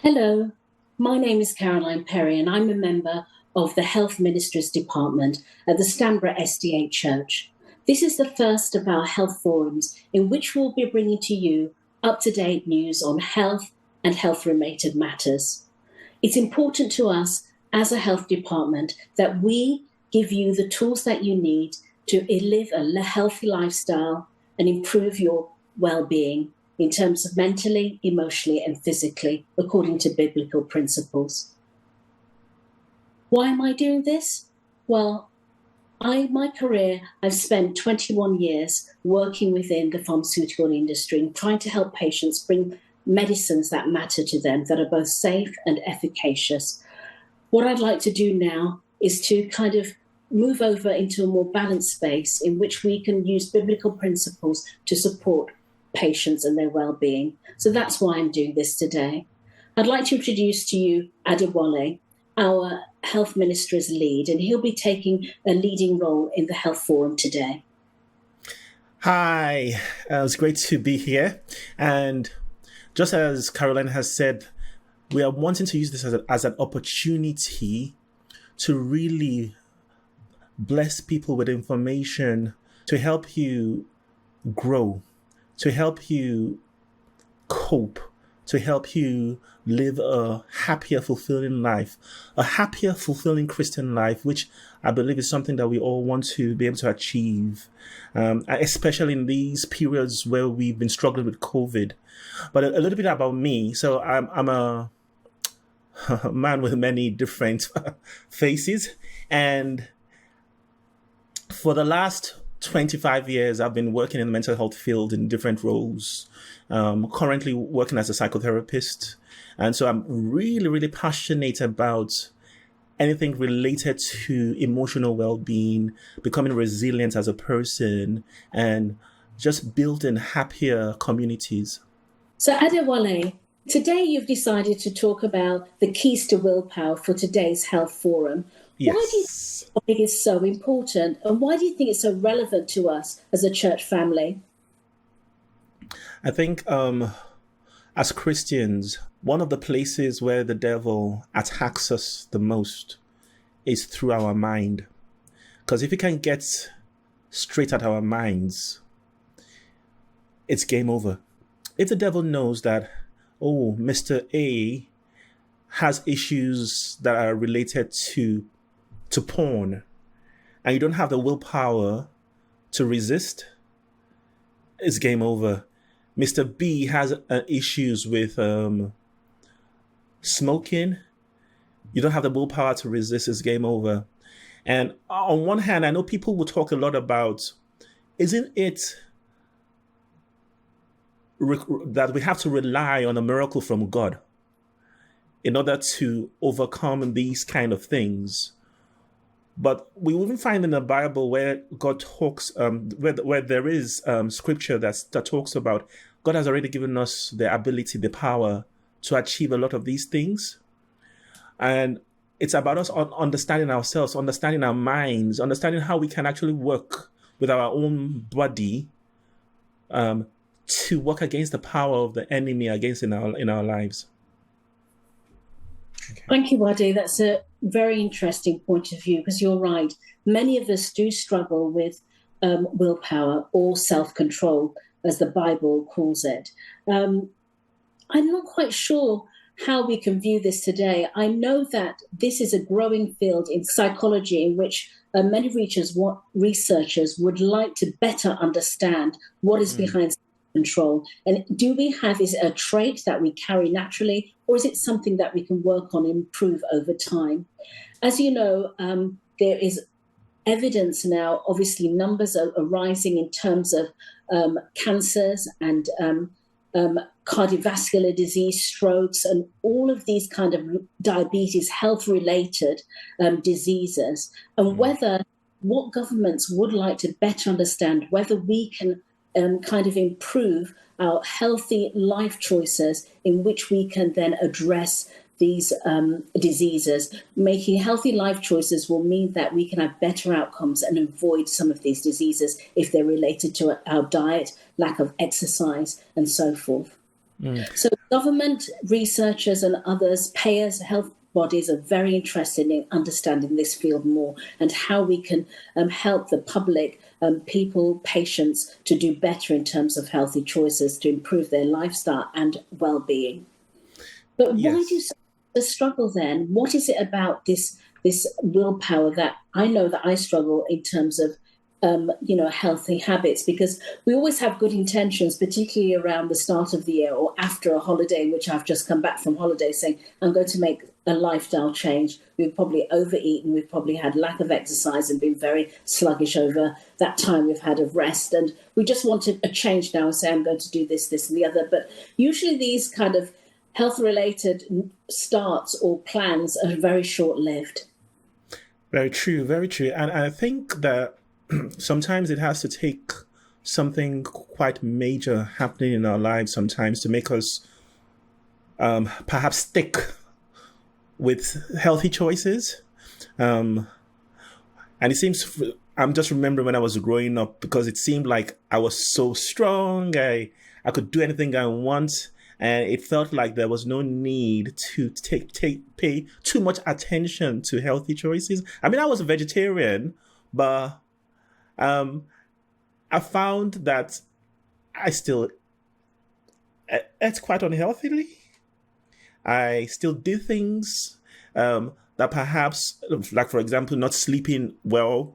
Hello, my name is Caroline Perry, and I'm a member of the Health Ministries Department at the Stanborough SDA Church. This is the first of our health forums in which we'll be bringing to you up to date news on health and health related matters. It's important to us as a health department that we give you the tools that you need to live a healthy lifestyle and improve your well being in terms of mentally, emotionally, and physically, according to biblical principles. Why am I doing this? Well, my career, I've spent 21 years working within the pharmaceutical industry and trying to help patients bring medicines that matter to them, that are both safe and efficacious. What I'd like to do now is to kind of move over into a more balanced space in which we can use biblical principles to support patients and their well-being. So that's why I'm doing this today. I'd like to introduce to you Adewale, our health minister's lead, and he'll be taking a leading role in the health forum today. Hi, it's great to be here. And just as Caroline has said, we are wanting to use this as an opportunity to really bless people with information to help you grow, to help you cope, to help you live a happier, fulfilling life, a happier, fulfilling Christian life, which I believe is something that we all want to be able to achieve, especially in these periods where we've been struggling with COVID. But a little bit about me. So I'm a man with many different faces. And for the last 25 years, I've been working in the mental health field in different roles, currently working as a psychotherapist. And so I'm really, really passionate about anything related to emotional well-being, becoming resilient as a person, and just building happier communities. So Adewale, today you've decided to talk about the keys to willpower for today's health forum. Why do you think Yes. this topic is so important, and why do you think it's so relevant to us as a church family? I think as Christians, one of the places where the devil attacks us the most is through our mind. Because if he can get straight at our minds, it's game over. If the devil knows that, oh, Mr. A has issues that are related to porn, and you don't have the willpower to resist, it's game over. Mr. B has issues with smoking. You don't have the willpower to resist, it's game over. And on one hand, I know people will talk a lot about, isn't it that we have to rely on a miracle from God in order to overcome these kind of things? But we even find in the Bible where God talks, where there is scripture that talks about God has already given us the ability, the power to achieve a lot of these things. And it's about us understanding ourselves, understanding our minds, understanding how we can actually work with our own body to work against the power of the enemy against in our lives. Okay. Thank you, Wadi. That's a very interesting point of view because you're right. Many of us do struggle with willpower or self-control, as the Bible calls it. I'm not quite sure how we can view this today. I know that this is a growing field in psychology in which many researchers would like to better understand what is behind control. And do we have, is it a trait that we carry naturally, or is it something that we can work on and improve over time? As you know, there is evidence now, obviously numbers are rising in terms of cancers and cardiovascular disease, strokes, and all of these kind of diabetes, health-related diseases, and whether what governments would like to better understand whether we can kind of improve our healthy life choices in which we can then address these diseases. Making healthy life choices will mean that we can have better outcomes and avoid some of these diseases if they're related to our diet, lack of exercise, and so forth. So government, researchers and others, payers, health bodies are very interested in understanding this field more and how we can help the public, people, patients to do better in terms of healthy choices to improve their lifestyle and well-being. But why do you Yes. the struggle then? What is it about this willpower that I know that I struggle in terms of healthy habits, because we always have good intentions, particularly around the start of the year or after a holiday, which I've just come back from holiday saying, I'm going to make a lifestyle change. We've probably overeaten, we've probably had lack of exercise and been very sluggish over that time we've had of rest. And we just wanted a change now and say, I'm going to do this, this and the other. But usually these kind of health-related starts or plans are very short-lived. Very true, very true. And I think that sometimes it has to take something quite major happening in our lives sometimes to make us perhaps stick with healthy choices. And it seems, I'm just remembering when I was growing up, because it seemed like I was so strong. I could do anything I want. And it felt like there was no need to pay too much attention to healthy choices. I mean, I was a vegetarian, but I found that I still ate quite unhealthily. I still did things that perhaps, like for example, not sleeping well,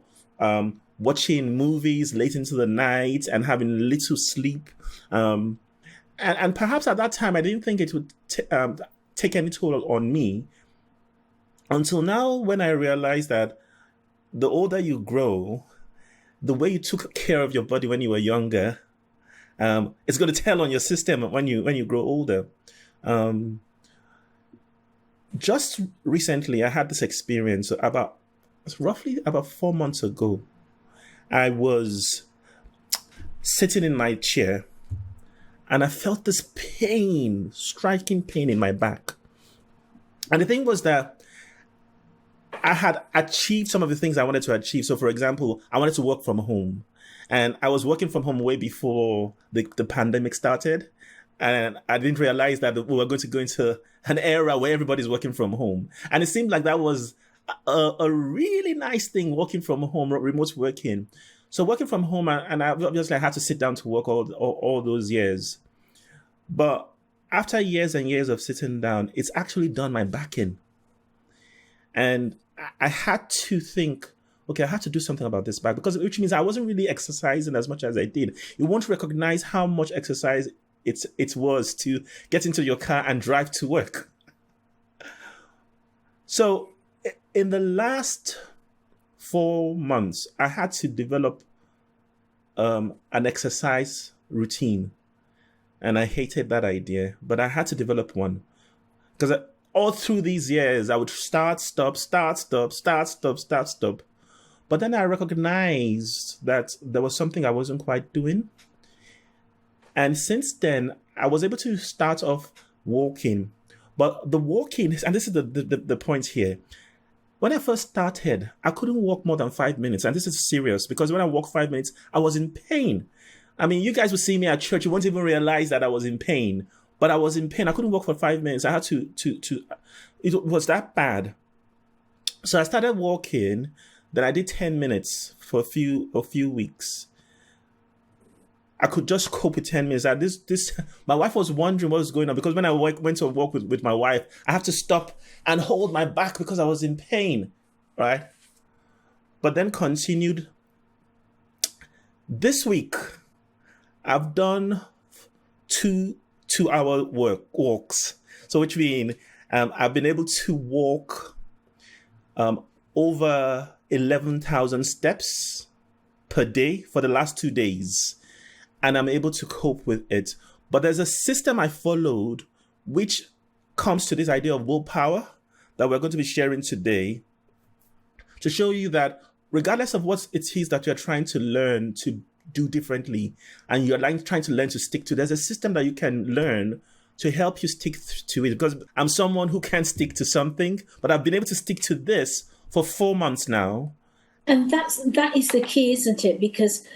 watching movies late into the night and having little sleep. And perhaps at that time, I didn't think it would take any toll on me until now, when I realized that the older you grow, the way you took care of your body when you were younger, it's going to tell on your system when you grow older. Just recently, I had this experience roughly about 4 months ago. I was sitting in my chair and I felt this pain, striking pain in my back. And the thing was that I had achieved some of the things I wanted to achieve. So, for example, I wanted to work from home. And I was working from home way before the pandemic started. And I didn't realize that we were going to go into an era where everybody's working from home. And it seemed like that was a really nice thing, working from home, remote working. So working from home, and I obviously I had to sit down to work all those years. But after years and years of sitting down, it's actually done my back in. And I had to think, okay, I had to do something about this back, which means I wasn't really exercising as much as I did. You won't recognize how much exercise it was to get into your car and drive to work. So in the last 4 months, I had to develop an exercise routine. And I hated that idea, but I had to develop one. Because all through these years, I would start, stop. But then I recognized that there was something I wasn't quite doing. And since then, I was able to start off walking. But the walking, and this is the point here. When I first started, I couldn't walk more than 5 minutes. And this is serious, because when I walked 5 minutes, I was in pain. I mean, you guys would see me at church. You won't even realize that I was in pain. But I was in pain. I couldn't walk for 5 minutes. I had to it was that bad. So I started walking. Then I did 10 minutes for a few weeks. I could just cope with 10 minutes. My wife was wondering what was going on, because when I went to walk with my wife, I have to stop and hold my back because I was in pain, right? But then continued. This week, I've done 2-hour walks. So which means I've been able to walk over 11,000 steps per day for the last 2 days. And I'm able to cope with it. But there's a system I followed which comes to this idea of willpower that we're going to be sharing today, to show you that regardless of what it is that you're trying to learn to do differently, and you're trying to learn to stick to, there's a system that you can learn to help you stick to it. Because I'm someone who can't stick to something, but I've been able to stick to this for 4 months now. And that is the key, isn't it? Because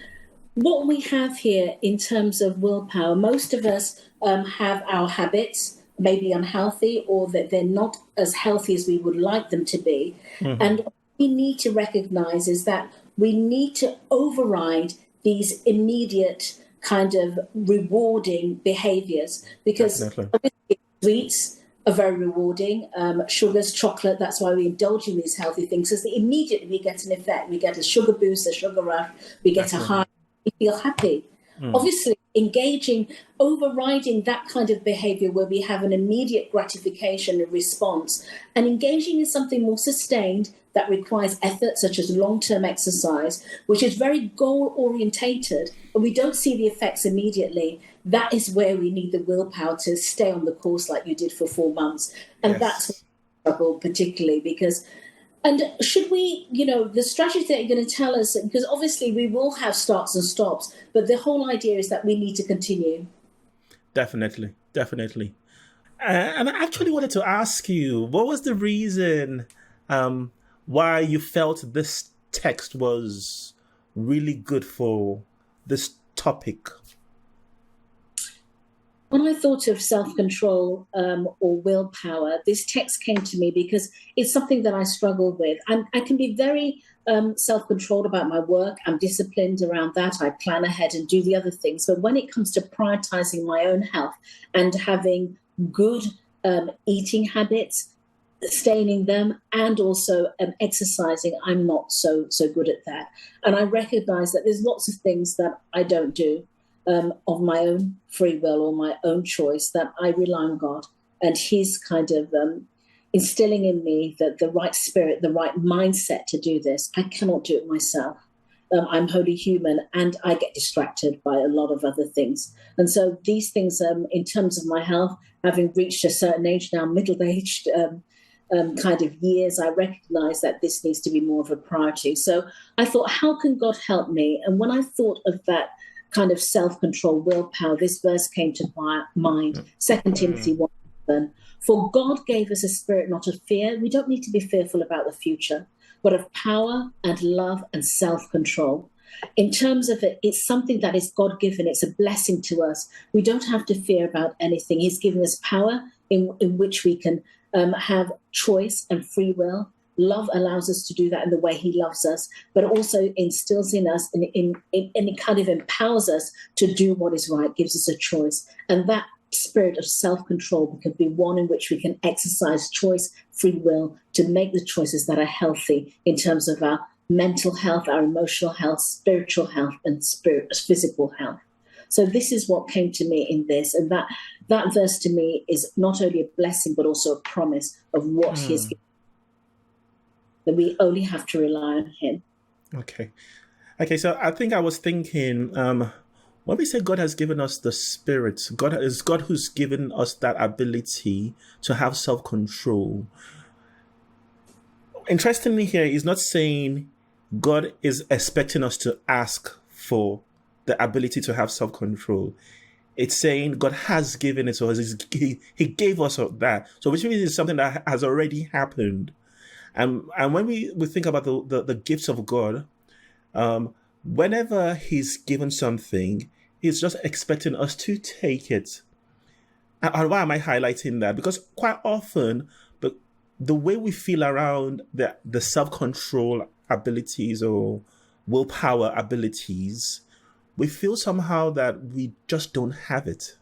what we have here in terms of willpower, most of us have our habits, maybe unhealthy, or that they're not as healthy as we would like them to be. Mm-hmm. And what we need to recognize is that we need to override these immediate kind of rewarding behaviors, because Definitely. obviously sweets are very rewarding. Sugars, chocolate, that's why we indulge in these healthy things, because immediately we get an effect. We get a sugar boost, a sugar rush, we get a high, Definitely. we feel happy. Mm. Obviously, engaging, overriding that kind of behavior where we have an immediate gratification and response, and engaging in something more sustained that requires effort, such as long-term exercise, which is very goal-orientated, and we don't see the effects immediately. That is where we need the willpower to stay on the course like you did for 4 months. And that's Yes. what I struggle particularly because, and should we, the strategy that you're going to tell us, because obviously we will have starts and stops, but the whole idea is that we need to continue. Definitely. Definitely. And I actually wanted to ask you, what was the reason um, why you felt this text was really good for this topic? When I thought of self-control or willpower, this text came to me because it's something that I struggle with. I can be very self-controlled about my work. I'm disciplined around that. I plan ahead and do the other things. But when it comes to prioritizing my own health and having good eating habits, staining them, and also exercising, I'm not so good at that. And I recognize that there's lots of things that I don't do of my own free will or my own choice, that I rely on God and His kind of instilling in me the right spirit, the right mindset to do this. I cannot do it myself. I'm wholly human and I get distracted by a lot of other things. And so these things, in terms of my health, having reached a certain age now, middle-aged kind of years, I recognize that this needs to be more of a priority. So I thought, how can God help me? And when I thought of that kind of self-control, willpower, this verse came to my mind, 2 Timothy 1:7. For God gave us a spirit not of fear. We don't need to be fearful about the future, but of power and love and self-control. In terms of it, it's something that is God-given. It's a blessing to us. We don't have to fear about anything. He's given us power in which we can have choice and free will. Love allows us to do that in the way He loves us, but also instills in us and it kind of empowers us to do what is right, gives us a choice. And that spirit of self-control can be one in which we can exercise choice, free will, to make the choices that are healthy in terms of our mental health, our emotional health, spiritual health, and physical health. So this is what came to me in this. And that verse to me is not only a blessing, but also a promise of what He has given. That we only have to rely on Him. Okay. Okay, so I think I was thinking, when we say God has given us the Spirit, God who's given us that ability to have self-control. Interestingly here, He's not saying God is expecting us to ask for the ability to have self-control. It's saying God has given it to us. He gave us that. So which means it's something that has already happened. And when we think about the gifts of God, whenever He's given something, He's just expecting us to take it. And why am I highlighting that? Because quite often, the way we feel around the self-control abilities or willpower abilities, we feel somehow that we just don't have it.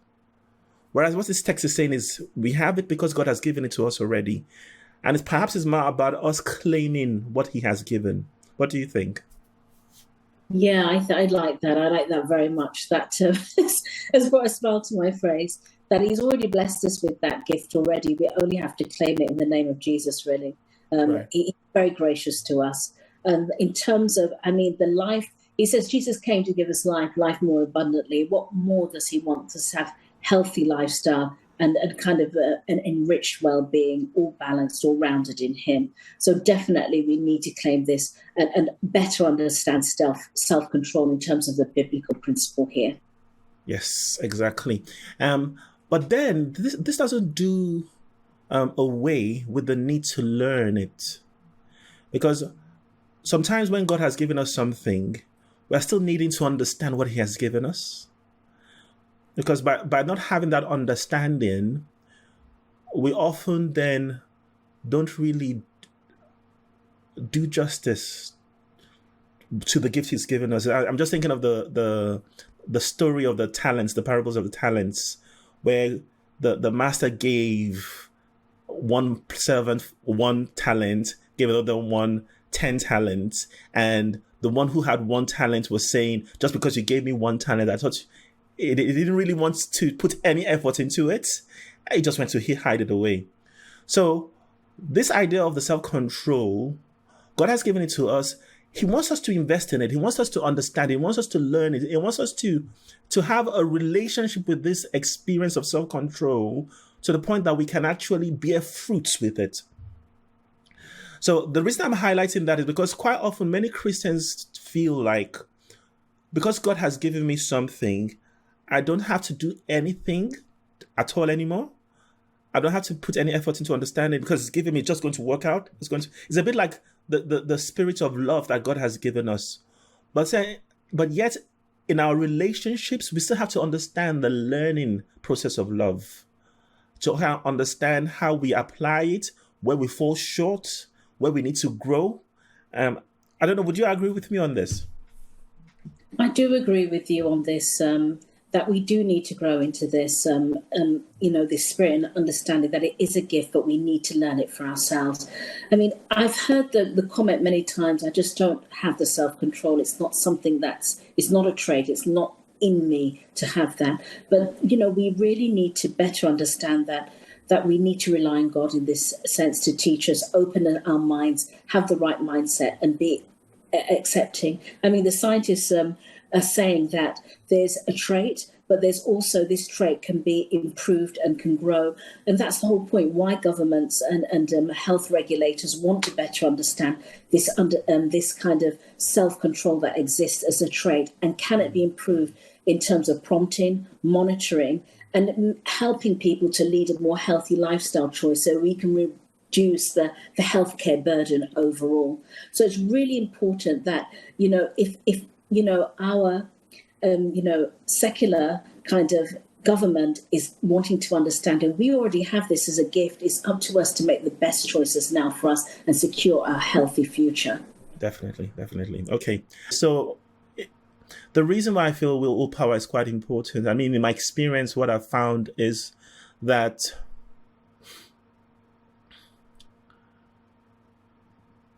Whereas what this text is saying is we have it because God has given it to us already. And perhaps it's more about us claiming what He has given. What do you think? Yeah, I like that. I like that very much. That has brought a smile to my face, that He's already blessed us with that gift already. We only have to claim it in the name of Jesus, really. Right. He's very gracious to us. And in terms of, the life, He says Jesus came to give us life more abundantly. What more does He want us to have? Healthy lifestyle and kind of an enriched well-being, all balanced, all rounded in Him. So definitely we need to claim this and better understand self-control in terms of the biblical principle here. Yes, exactly. But then this doesn't do away with the need to learn it. Because sometimes when God has given us something, we're still needing to understand what he has given us. Because by not having that understanding, we often then don't really do justice to the gift he's given us. I'm just thinking of the story of the talents, the parables of the talents, where the master gave one servant 1 talent, gave another one 10 talents, and the one who had 1 talent was saying, just because you gave me 1 talent, I thought it didn't really want to put any effort into it. It just went to hide it away. So this idea of the self-control, God has given it to us. He wants us to invest in it. He wants us to understand it. He wants us to learn it. He wants us to have a relationship with this experience of self-control to the point that we can actually bear fruits with it. So the reason I'm highlighting that is because quite often many Christians feel like, because God has given me something, I don't have to do anything at all anymore. I don't have to put any effort into understanding because it's giving me, just going to work out. It's a bit like the spirit of love that God has given us. But yet in our relationships, we still have to understand the learning process of love, to understand how we apply it, where we fall short, where we need to grow. I don't know, would you agree with me on this? I do agree with you on this, that we do need to grow into this, this spirit and understanding that it is a gift, but we need to learn it for ourselves. I mean, I've heard the comment many times, I just don't have the self-control. It's not something it's not a trait. It's not in me to have that. But, we really need to better understand that we need to rely on God in this sense to teach us, open our minds, have the right mindset and be accepting. I mean, the scientists are saying that there's a trait, but there's also this trait can be improved and can grow. And that's the whole point why governments and health regulators want to better understand this this kind of self-control that exists as a trait, and can it be improved in terms of prompting, monitoring, and helping people to lead a more healthy lifestyle choice so we can reduce the healthcare burden overall. So it's really important that, if our, secular kind of government is wanting to understand, and we already have this as a gift, it's up to us to make the best choices now for us and secure our healthy future. Definitely. Okay. So the reason why I feel willpower is quite important, I mean, in my experience, what I've found is that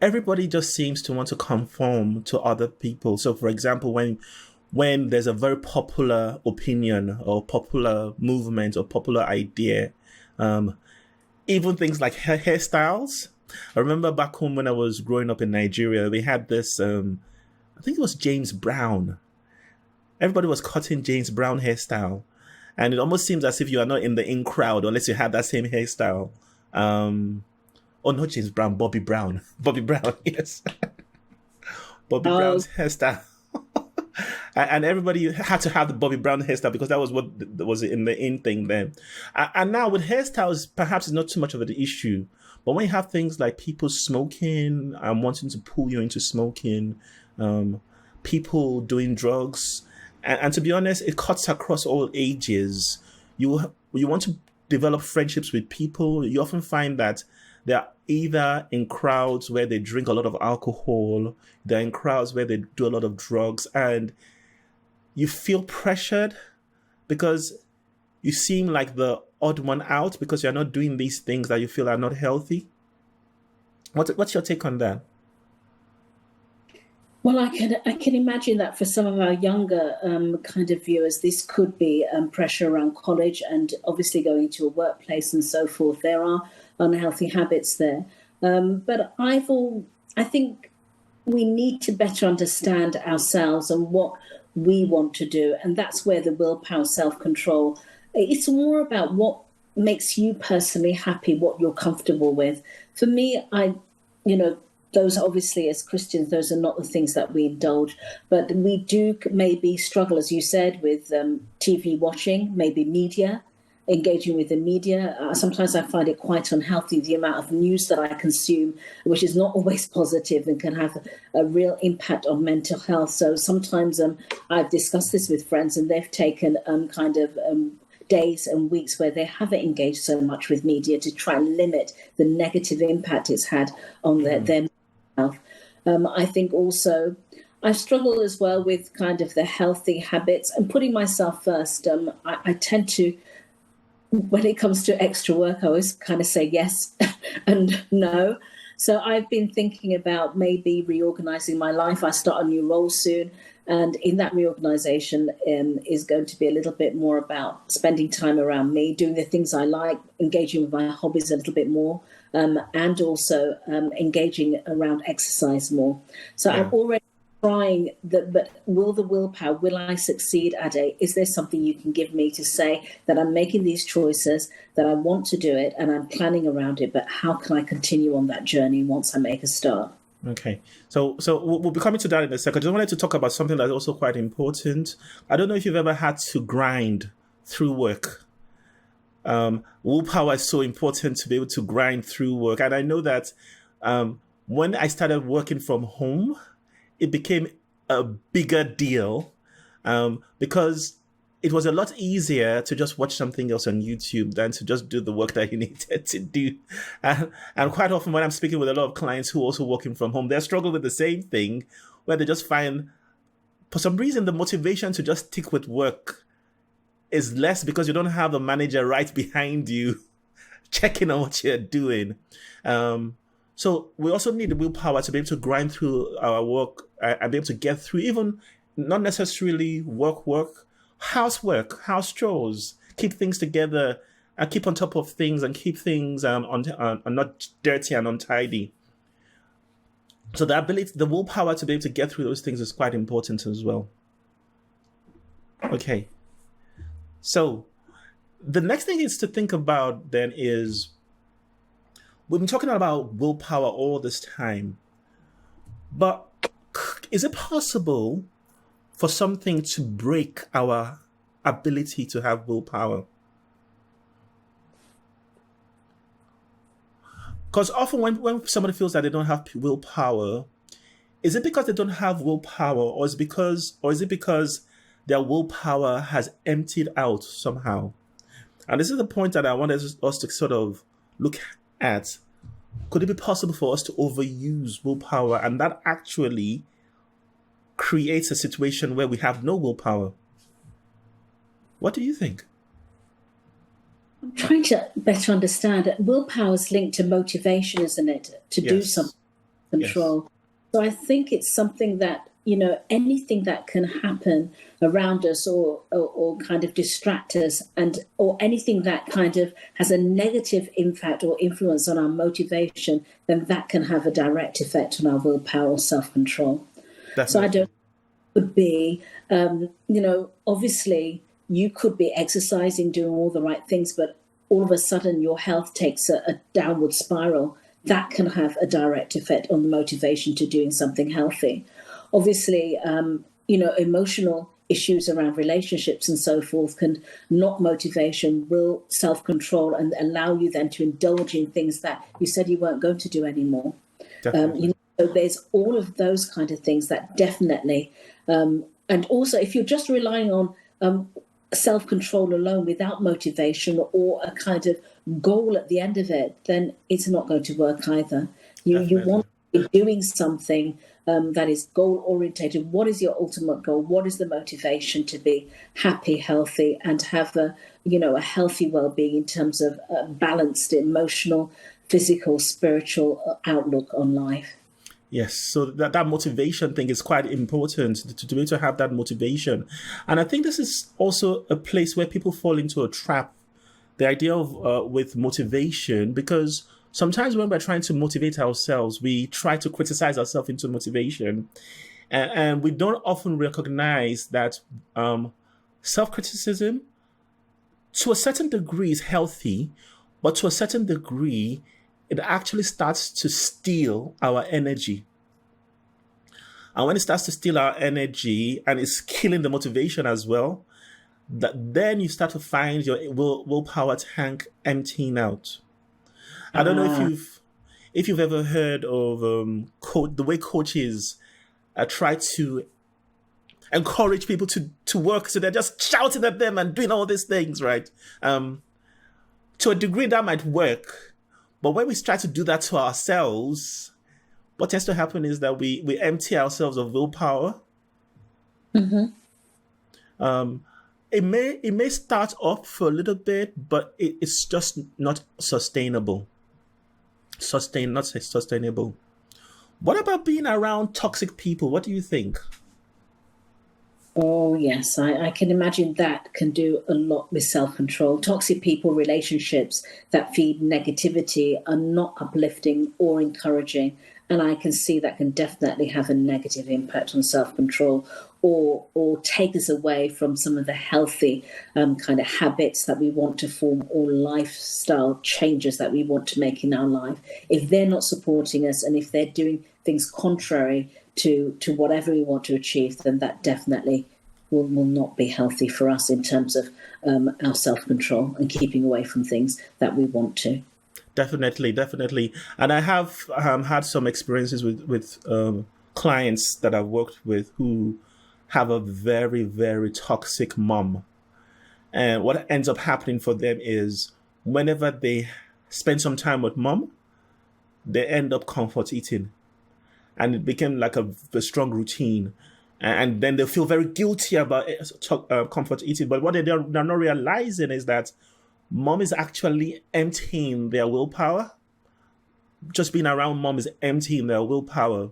everybody just seems to want to conform to other people. So, for example, when there's a very popular opinion or popular movement or popular idea, even things like hairstyles. I remember back home when I was growing up in Nigeria, we had this, I think it was James Brown. Everybody was cutting James Brown hairstyle. And it almost seems as if you are not in the in crowd unless you have that same hairstyle. Oh, not James Brown, Bobby Brown. Bobby Brown, yes. Bobby Brown's hairstyle. And everybody had to have the Bobby Brown hairstyle because that was what was in the in thing then. And now with hairstyles, perhaps it's not too much of an issue. But when you have things like people smoking and wanting to pull you into smoking, people doing drugs, and to be honest, it cuts across all ages. You want to develop friendships with people, you often find that they're either in crowds where they drink a lot of alcohol, they're in crowds where they do a lot of drugs, and you feel pressured because you seem like the odd one out because you're not doing these things that you feel are not healthy. What's your take on that? Well, I can imagine that for some of our younger kind of viewers, this could be pressure around college and obviously going to a workplace and so forth. There are unhealthy habits there. But I think we need to better understand ourselves and what we want to do. And that's where the willpower, self-control, it's more about what makes you personally happy, what you're comfortable with. For me, those obviously as Christians, those are not the things that we indulge, but we do maybe struggle, as you said, with TV watching, maybe media, engaging with the media. Sometimes I find it quite unhealthy, the amount of news that I consume, which is not always positive and can have a real impact on mental health. So sometimes I've discussed this with friends, and they've taken days and weeks where they haven't engaged so much with media to try and limit the negative impact it's had on their mental health. I think also I struggle as well with kind of the healthy habits and putting myself first. I tend to, when it comes to extra work, I always kind of say yes and no. So I've been thinking about maybe reorganizing my life. I start a new role soon. And in that reorganization is going to be a little bit more about spending time around me, doing the things I like, engaging with my hobbies a little bit more, and also engaging around exercise more. So I'm already trying that, but will I succeed, Ade? Is there something you can give me to say that I'm making these choices, that I want to do it, and I'm planning around it, but how can I continue on that journey once I make a start? Okay, so we'll be coming to that in a second. I just wanted to talk about something that's also quite important. I don't know if you've ever had to grind through work. Willpower is so important to be able to grind through work. And I know that when I started working from home, it became a bigger deal because it was a lot easier to just watch something else on YouTube than to just do the work that you needed to do. And quite often when I'm speaking with a lot of clients who are also working from home, they're struggling with the same thing, where they just find, for some reason, the motivation to just stick with work is less because you don't have a manager right behind you checking on what you're doing. So we also need the willpower to be able to grind through our work and be able to get through even not necessarily work, housework, house chores, keep things together and keep on top of things and keep things not dirty and untidy. So the willpower to be able to get through those things is quite important as well. Okay. So the next thing is to think about then is, we've been talking about willpower all this time, but is it possible for something to break our ability to have willpower? Because often when somebody feels that they don't have willpower, is it because they don't have willpower, or is it because their willpower has emptied out somehow? And this is the point that I wanted us to sort of look at. Could it be possible for us to overuse willpower, and that actually creates a situation where we have no willpower? What do you think? I'm trying to better understand it. Willpower is linked to motivation, isn't it? To do something, control. Yes. So I think it's something that, anything that can happen around us or kind of distract us, or anything that kind of has a negative impact or influence on our motivation, then that can have a direct effect on our willpower or self-control. Definitely. So I don't could be, obviously you could be exercising, doing all the right things, but all of a sudden your health takes a downward spiral. That can have a direct effect on the motivation to doing something healthy. Obviously, emotional issues around relationships and so forth can knock motivation, will self-control, and allow you then to indulge in things that you said you weren't going to do anymore. So there's all of those kind of things that definitely, and also if you're just relying on self-control alone without motivation or a kind of goal at the end of it, then it's not going to work either. You want to be doing something that is goal-orientated. What is your ultimate goal? What is the motivation to be happy, healthy, and have a healthy well-being in terms of balanced emotional, physical, spiritual outlook on life? Yes, so that motivation thing is quite important to be able to have that motivation. And I think this is also a place where people fall into a trap, the idea of with motivation, because sometimes when we're trying to motivate ourselves, we try to criticize ourselves into motivation. And we don't often recognize that self-criticism, to a certain degree, is healthy, but to a certain degree, it actually starts to steal our energy. And when it starts to steal our energy and it's killing the motivation as well, that then you start to find your willpower tank emptying out. I don't know Ah, if you've ever heard of the way coaches try to encourage people to work, so they're just shouting at them and doing all these things, right? To a degree, that might work, but when we try to do that to ourselves, what tends to happen is that we empty ourselves of willpower. mhm. Um, it may start off for a little bit, but it's just not sustainable. Not sustainable. What about being around toxic people? What do you think? Oh, yes, I can imagine that can do a lot with self control. Toxic people, relationships that feed negativity are not uplifting or encouraging. And I can see that can definitely have a negative impact on self control, or take us away from some of the healthy kind of habits that we want to form, or lifestyle changes that we want to make in our life. If they're not supporting us, and if they're doing things contrary to whatever we want to achieve, then that definitely will not be healthy for us in terms of our self-control and keeping away from things that we want to. Definitely, definitely. And I have had some experiences with clients that I've worked with who have a very, very toxic mom. And what ends up happening for them is whenever they spend some time with mom, they end up comfort eating. And it became like a strong routine. And then they feel very guilty about it, comfort eating. But what they're not realizing is that mom is actually emptying their willpower. Just being around mom is emptying their willpower.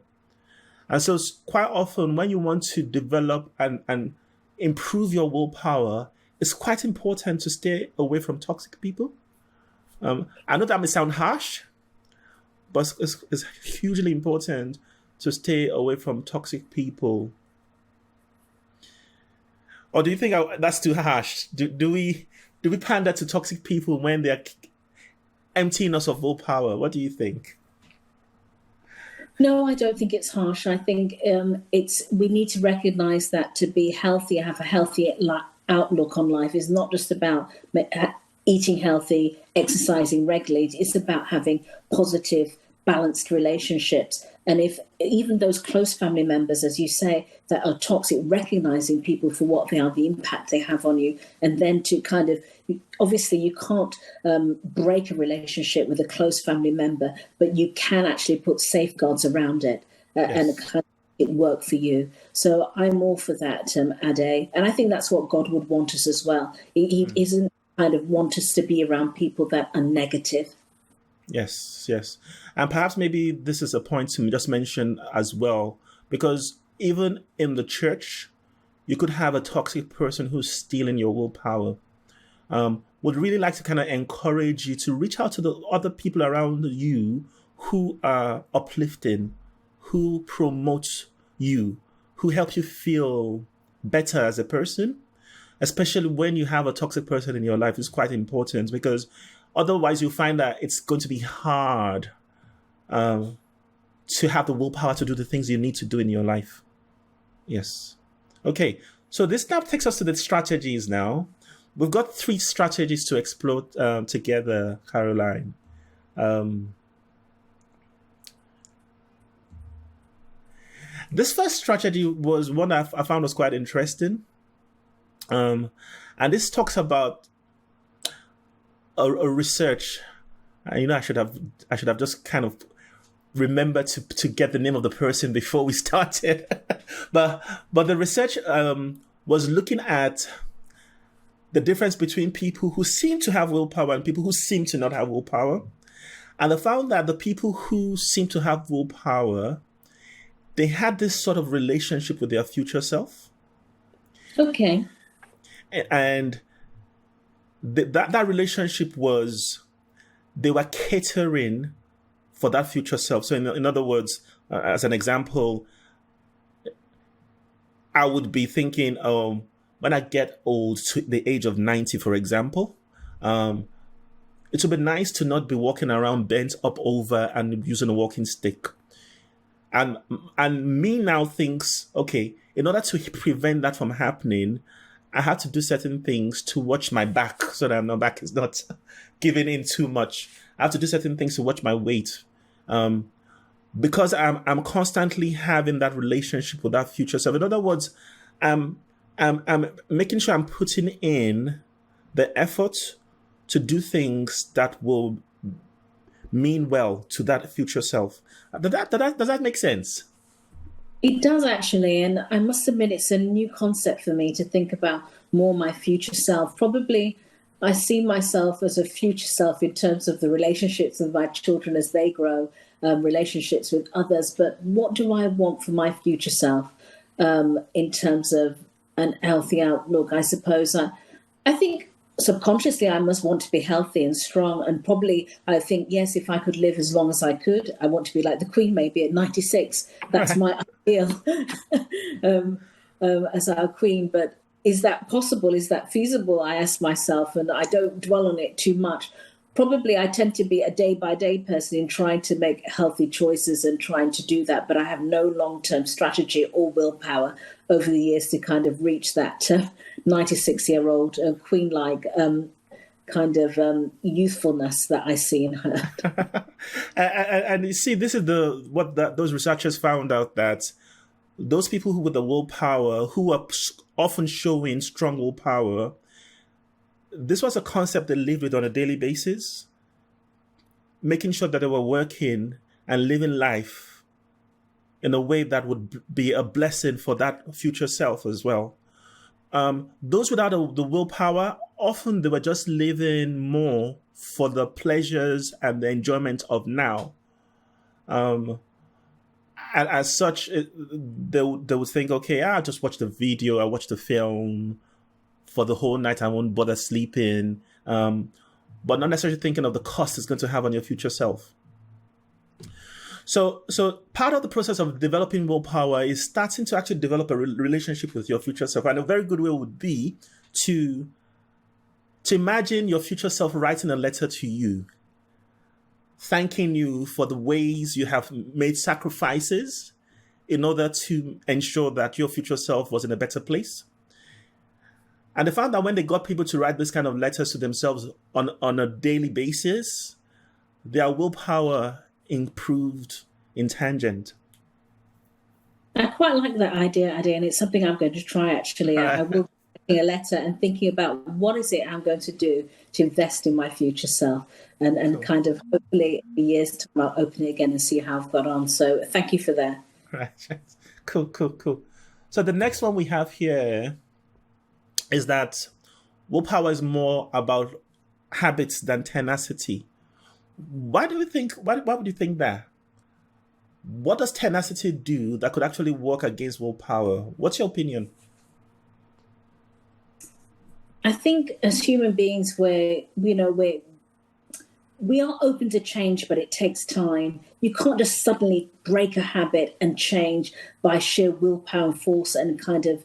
And so quite often when you want to develop and improve your willpower, it's quite important to stay away from toxic people. I know that may sound harsh, but it's hugely important to stay away from toxic people. Or do you think that's too harsh? Do we pander to toxic people when they're emptying us of willpower? What do you think? No, I don't think it's harsh. I think it's we need to recognise that to be healthy, have a healthy outlook on life is not just about eating healthy, exercising regularly. It's about having positive, balanced relationships. And if even those close family members, as you say, that are toxic, recognizing people for what they are, the impact they have on you, and then to kind of, obviously you can't break a relationship with a close family member, but you can actually put safeguards around it and Yes. kind of it work for you. So I'm all for that, Ade. And I think that's what God would want us as well. He isn't kind of want us to be around people that are negative. Yes, yes. And perhaps maybe this is a point to just mention as well, because even in the church, you could have a toxic person who's stealing your willpower. Would really like to kind of encourage you to reach out to the other people around you who are uplifting, who promote you, who help you feel better as a person, especially when you have a toxic person in your life. Is quite important because otherwise you find that it's going to be hard to have the willpower to do the things you need to do in your life. Yes. Okay. So this now takes us to the strategies now. We've got 3 strategies to explore together, Caroline. This first strategy was one I found was quite interesting. And this talks about a research. I should have just kind of remembered to get the name of the person before we started. but the research was looking at the difference between people who seem to have willpower and people who seem to not have willpower. And they found that the people who seem to have willpower, they had this sort of relationship with their future self. Okay. And that relationship was, they were catering for that future self. So in other words, as an example, I would be thinking, when I get old, to the age of 90, for example, it would be nice to not be walking around bent up over and using a walking stick. And me now thinks, okay, in order to prevent that from happening, I have to do certain things to watch my back so that my back is not giving in too much. I have to do certain things to watch my weight. Because I'm constantly having that relationship with that future self. In other words, I'm making sure I'm putting in the effort to do things that will mean well to that future self. Does that make sense? It does actually, and I must admit it's a new concept for me to think about more my future self. Probably I see myself as a future self in terms of the relationships with my children as they grow, relationships with others. But what do I want for my future self in terms of an healthy outlook? I suppose I think subconsciously I must want to be healthy and strong, and probably I think, yes, if I could live as long as I could, I want to be like the Queen, maybe at 96. That's my ideal as our Queen. But is that possible? Is that feasible? I ask myself, and I don't dwell on it too much. Probably I tend to be a day-by-day person in trying to make healthy choices and trying to do that, but I have no long-term strategy or willpower over the years to kind of reach that 96-year-old queen-like kind of youthfulness that I see in her. and you see, this is those researchers found out, that those people who with the willpower, who are often showing strong willpower, this was a concept they lived with on a daily basis, making sure that they were working and living life in a way that would be a blessing for that future self as well. Those without the willpower, often they were just living more for the pleasures and the enjoyment of now. And as such, they would think, okay, I'll just watch the video, I'll watch the film for the whole night, I won't bother sleeping, but not necessarily thinking of the cost it's going to have on your future self. So part of the process of developing willpower is starting to actually develop a relationship with your future self. And a very good way would be to imagine your future self writing a letter to you, thanking you for the ways you have made sacrifices in order to ensure that your future self was in a better place. And they found that when they got people to write this kind of letters to themselves on a daily basis, their willpower improved in tangent. I quite like that idea, Adi, and it's something I'm going to try actually. I will be writing a letter and thinking about what is it I'm going to do to invest in my future self, and cool. Kind of hopefully in a year's time I'll open it again and see how I've got on. So thank you for that. Right. Cool. So the next one we have here is that willpower is more about habits than tenacity. Why would you think that? What does tenacity do that could actually work against willpower? What's your opinion? I think as human beings, we are open to change, but it takes time. You can't just suddenly break a habit and change by sheer willpower and force and kind of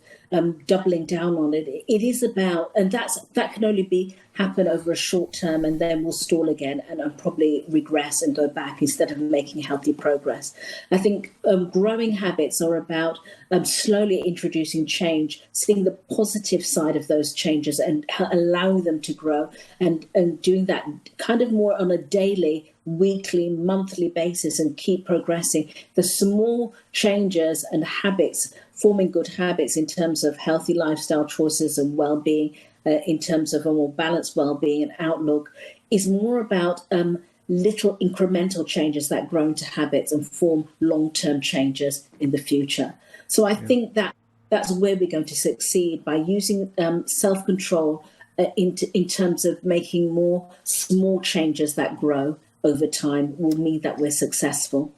doubling down on it. It is about, and that can only happen over a short term, and then we'll stall again and probably regress and go back instead of making healthy progress. I think growing habits are about slowly introducing change, seeing the positive side of those changes and allowing them to grow, and doing that kind of more on a daily, weekly, monthly basis, and keep progressing. The small changes and habits, forming good habits in terms of healthy lifestyle choices and well-being, in terms of a more balanced well-being and outlook, is more about little incremental changes that grow into habits and form long-term changes in the future. So I think that's where we're going to succeed, by using self-control in terms of making more small changes that grow over time will mean that we're successful.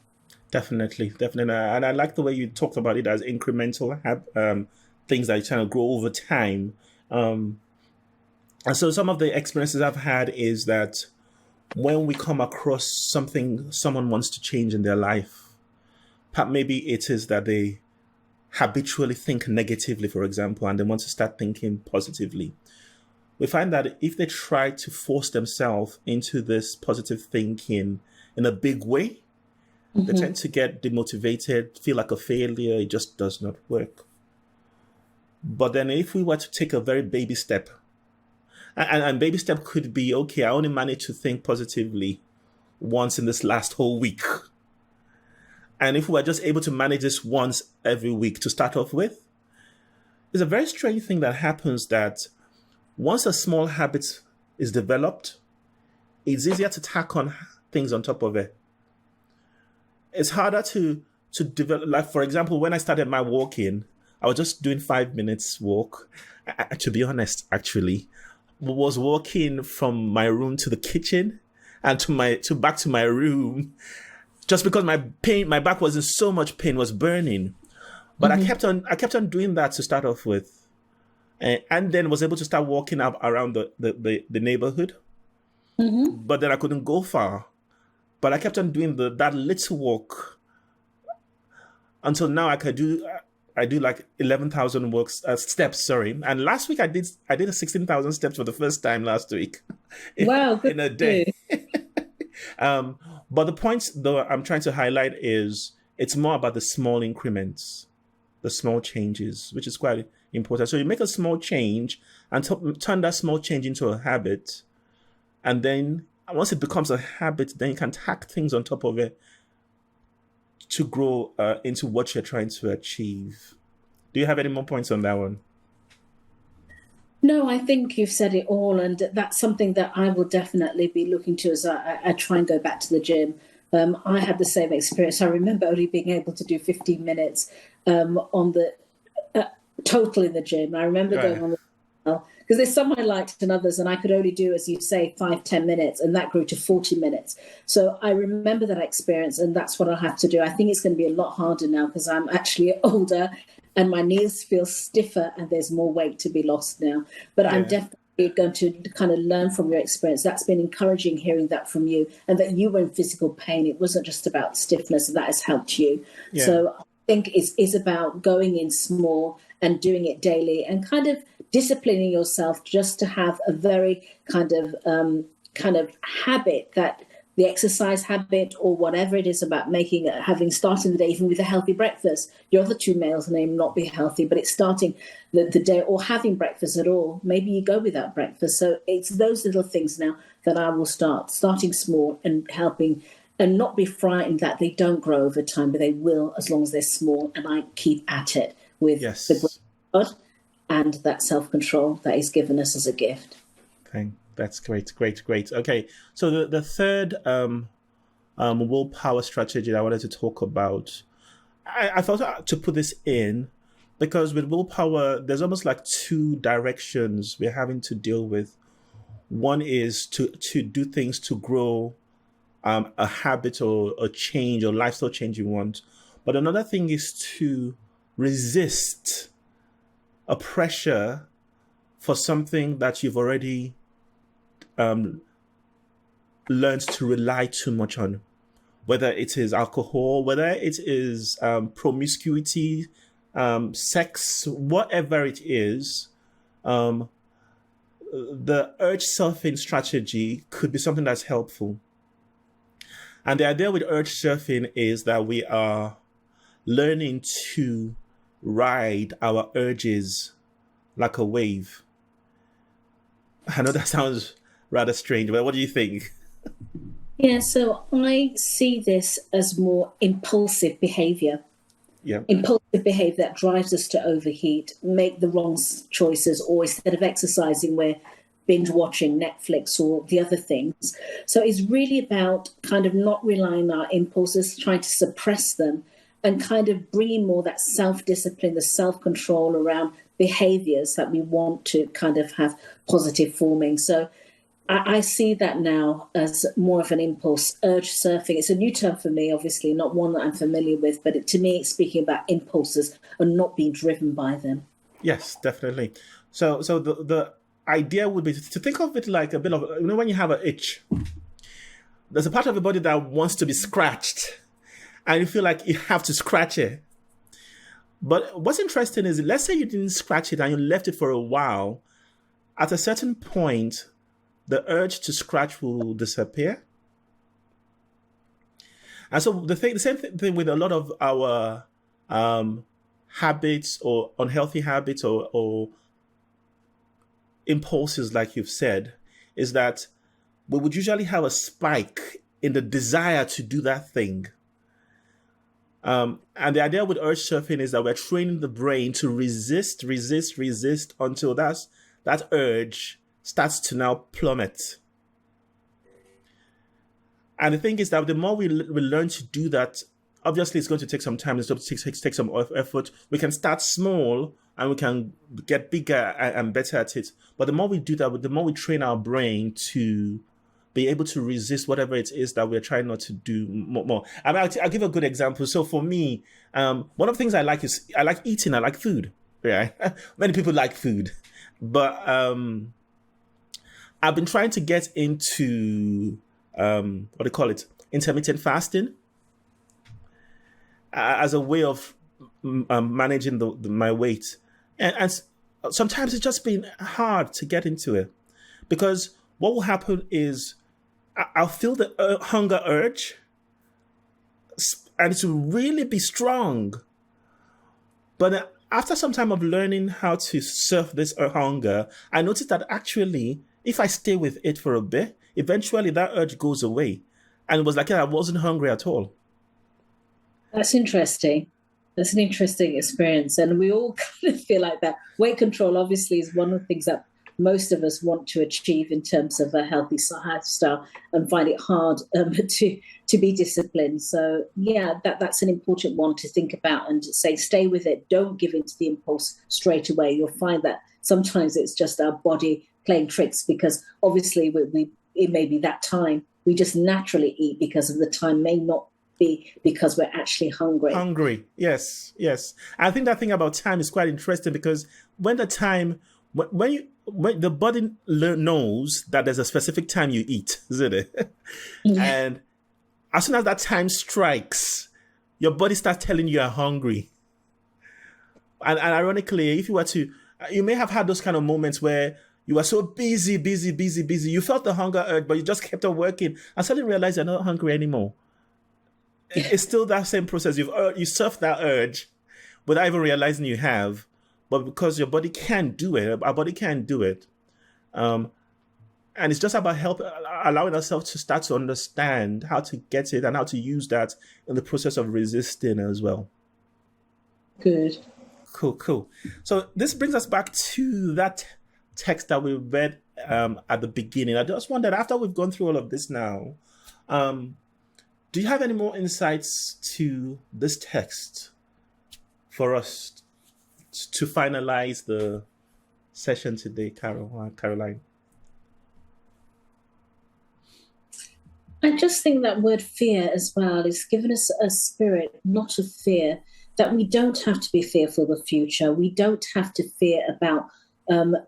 Definitely. And I like the way you talked about it as incremental things that kind of grow over time. And so some of the experiences I've had is that when we come across something someone wants to change in their life, maybe it is that they habitually think negatively, for example, and they want to start thinking positively. We find that if they try to force themselves into this positive thinking in a big way, they tend to get demotivated, feel like a failure. It just does not work. But then if we were to take a very baby step, and baby step could be, okay, I only managed to think positively once in this last whole week. And if we were just able to manage this once every week to start off with, it's a very strange thing that happens that once a small habit is developed, it's easier to tack on things on top of it. It's harder to develop. Like, for example, when I started my walking, I was just doing 5 minutes walk. To be honest, actually, was walking from my room to the kitchen and to back to my room, just because my back was in so much pain, was burning. But I kept on doing that to start off with, and then was able to start walking up around the neighborhood. But then I couldn't go far. But I kept on doing that little walk until now. I do like 11,000 steps. Sorry, and last week I did 16,000 steps for the first time last week. Wow, in a day. But the point though I'm trying to highlight is it's more about the small increments, the small changes, which is quite important. So you make a small change and turn that small change into a habit. And then once it becomes a habit, then you can tack things on top of it to grow into what you're trying to achieve. Do you have any more points on that one? No, I think you've said it all, and that's something that I will definitely be looking to as I try and go back to the gym. I had the same experience. I remember only being able to do 15 minutes on the total in the gym. I remember going on the because there's some I liked and others, and I could only do, as you say, 5-10 minutes, and that grew to 40 minutes. So I remember that experience, and that's what I'll have to do. I think it's going to be a lot harder now because I'm actually older and my knees feel stiffer and there's more weight to be lost now. But I'm definitely going to kind of learn from your experience. That's been encouraging hearing that from you, and that you were in physical pain. It wasn't just about stiffness, and that has helped you. Yeah. So I think it's about going in small and doing it daily and kind of disciplining yourself just to have a very kind of habit, that the exercise habit or whatever it is, about having started the day even with a healthy breakfast. Your other two meals may not be healthy, but it's starting the day, or having breakfast at all. Maybe you go without breakfast. So it's those little things now that I will starting small and helping, and not be frightened that they don't grow over time, but they will as long as they're small. And I keep at it with the grace of God and that self-control that He's given us as a gift. That's great. Okay, so the third willpower strategy that I wanted to talk about, I thought to put this in because with willpower, there's almost like two directions we're having to deal with. One is to do things to grow a habit or a change or lifestyle change you want. But another thing is to resist a pressure for something that you've already learned to rely too much on, whether it is alcohol, whether it is promiscuity, sex, whatever it is. The urge surfing strategy could be something that's helpful. And the idea with urge surfing is that we are learning to ride our urges like a wave. I know that sounds rather strange, but what do you think? Yeah, so I see this as more impulsive behavior. Yeah. Impulsive behavior that drives us to overheat, make the wrong choices, or instead of exercising, we're binge watching Netflix or the other things. So it's really about kind of not relying on our impulses, trying to suppress them, and kind of bringing more that self-discipline, the self-control around behaviors that we want to kind of have positive forming. So I see that now as more of an impulse, urge surfing. It's a new term for me, obviously, not one that I'm familiar with, but to me, it's speaking about impulses and not being driven by them. Yes, definitely. So the idea would be to think of it like a bit of, when you have an itch, there's a part of the body that wants to be scratched, and you feel like you have to scratch it. But what's interesting is, let's say you didn't scratch it and you left it for a while. At a certain point, the urge to scratch will disappear. And so the same thing with a lot of our habits or unhealthy habits or impulses, like you've said, is that we would usually have a spike in the desire to do that thing. And the idea with urge surfing is that we're training the brain to resist until that urge starts to now plummet. And the thing is that the more we learn to do that, obviously it's going to take some time, it's going to take some effort. We can start small and we can get bigger and better at it. But the more we do that, the more we train our brain to be able to resist whatever it is that we're trying not to do more. I mean, I'll give a good example. So for me, one of the things I like is I like eating. I like food. Yeah, many people like food, but I've been trying to get into what do you call it? Intermittent fasting as a way of managing my weight, and sometimes it's just been hard to get into it because what will happen is I'll feel the hunger urge, and it will really be strong. But after some time of learning how to surf this hunger, I noticed that actually, if I stay with it for a bit, eventually that urge goes away. And it was like I wasn't hungry at all. That's interesting. That's an interesting experience. And we all kind of feel like that. Weight control, obviously, is one of the things that most of us want to achieve in terms of a healthy lifestyle and find it hard to be disciplined. So, yeah, that's an important one to think about and to say, stay with it. Don't give in to the impulse straight away. You'll find that sometimes it's just our body playing tricks because obviously it may be that time. We just naturally eat because of the time may not be because we're actually hungry. Hungry, yes. I think that thing about time is quite interesting because when the body knows that there's a specific time you eat, isn't it? Yeah. And as soon as that time strikes, your body starts telling you you're hungry. And ironically, if you may have had those kind of moments where you were so busy. You felt the hunger urge, but you just kept on working and suddenly realized you're not hungry anymore. It's still that same process. You surf that urge without even realizing you have, but because your body can't do it, our body can't do it. And it's just about allowing ourselves to start to understand how to get it and how to use that in the process of resisting as well. Good. Cool. So this brings us back to that text that we read at the beginning. I just wondered, after we've gone through all of this now, do you have any more insights to this text for us to finalize the session today, Caroline? I just think that word fear as well is giving us a spirit, not of fear, that we don't have to be fearful of the future. We don't have to fear about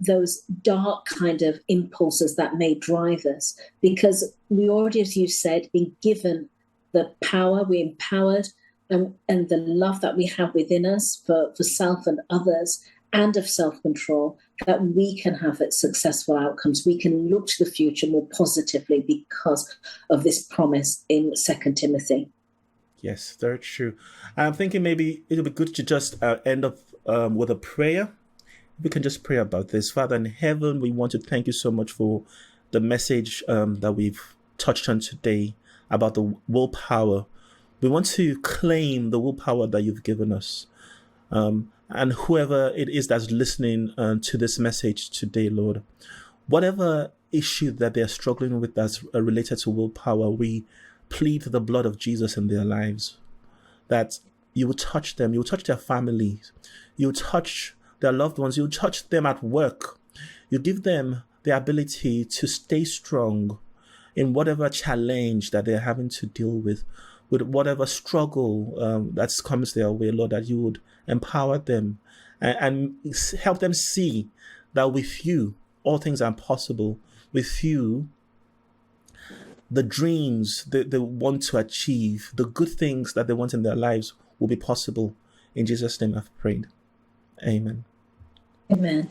those dark kind of impulses that may drive us, because we already, as you said, been given the power, we're empowered, and the love that we have within us for self and others, and of self-control, that we can have successful outcomes. We can look to the future more positively because of this promise in 2 Timothy. Yes, very true. I'm thinking maybe it'll be good to just end up with a prayer. We can just pray about this. Father in heaven, we want to thank you so much for the message that we've touched on today about the willpower. We want to claim the willpower that you've given us. And whoever it is that's listening to this message today, Lord, whatever issue that they're struggling with that's related to willpower, we plead the blood of Jesus in their lives, that you will touch them, you will touch their families, you will touch their loved ones, you will touch them at work. You give them the ability to stay strong in whatever challenge that they're having to deal with whatever struggle that comes their way, Lord, that you would empower them and help them see that with you, all things are possible. With you, the dreams that they want to achieve, the good things that they want in their lives will be possible. In Jesus' name I've prayed. Amen. Amen.